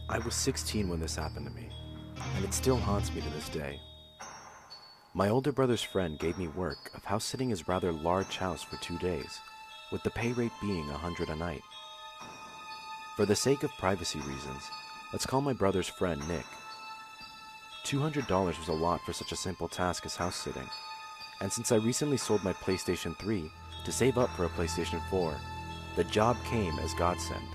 I was 16 when this happened to me, and it still haunts me to this day. My older brother's friend gave me work of house sitting his rather large house for 2 days, with the pay rate being $100 a night. For the sake of privacy reasons, let's call my brother's friend Nick. $200 was a lot for such a simple task as house sitting, and since I recently sold my PlayStation 3 to save up for a PlayStation 4, the job came as godsend.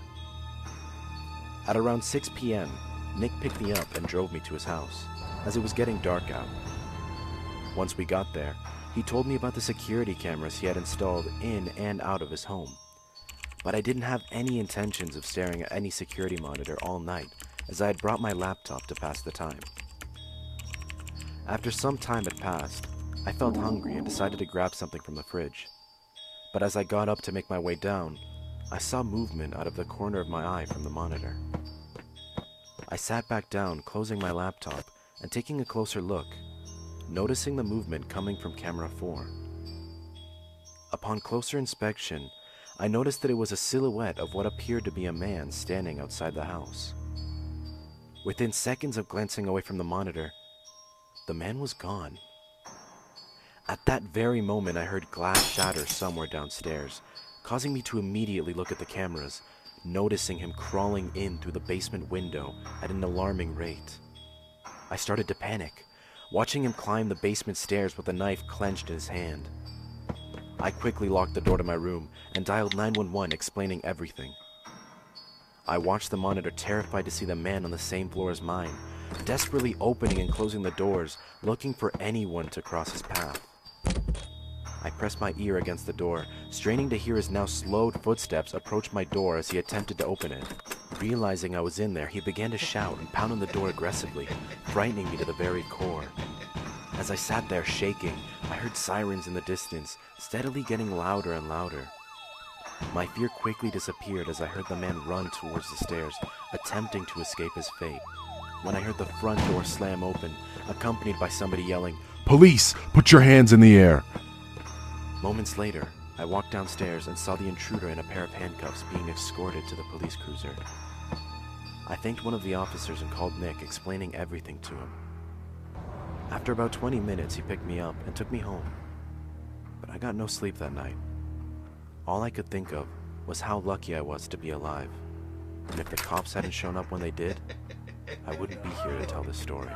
At around 6 p.m., Nick picked me up and drove me to his house, as it was getting dark out. Once we got there, he told me about the security cameras he had installed in and out of his home. But I didn't have any intentions of staring at any security monitor all night, as I had brought my laptop to pass the time. After some time had passed, I felt hungry and decided to grab something from the fridge. But as I got up to make my way down, I saw movement out of the corner of my eye from the monitor. I sat back down, closing my laptop and taking a closer look, noticing the movement coming from camera 4. Upon closer inspection, I noticed that it was a silhouette of what appeared to be a man standing outside the house. Within seconds of glancing away from the monitor, the man was gone. At that very moment, I heard glass shatter somewhere downstairs, causing me to immediately look at the cameras, noticing him crawling in through the basement window at an alarming rate. I started to panic, watching him climb the basement stairs with a knife clenched in his hand. I quickly locked the door to my room and dialed 911, explaining everything. I watched the monitor, terrified to see the man on the same floor as mine, desperately opening and closing the doors, looking for anyone to cross his path. I pressed my ear against the door, straining to hear his now slowed footsteps approach my door as he attempted to open it. Realizing I was in there, he began to shout and pound on the door aggressively, frightening me to the very core. As I sat there shaking, I heard sirens in the distance, steadily getting louder and louder. My fear quickly disappeared as I heard the man run towards the stairs, attempting to escape his fate, when I heard the front door slam open, accompanied by somebody yelling, "Police, put your hands in the air!" Moments later, I walked downstairs and saw the intruder in a pair of handcuffs being escorted to the police cruiser. I thanked one of the officers and called Nick, explaining everything to him. After about 20 minutes, he picked me up and took me home. But I got no sleep that night. All I could think of was how lucky I was to be alive. And if the cops hadn't shown up when they did, I wouldn't be here to tell this story.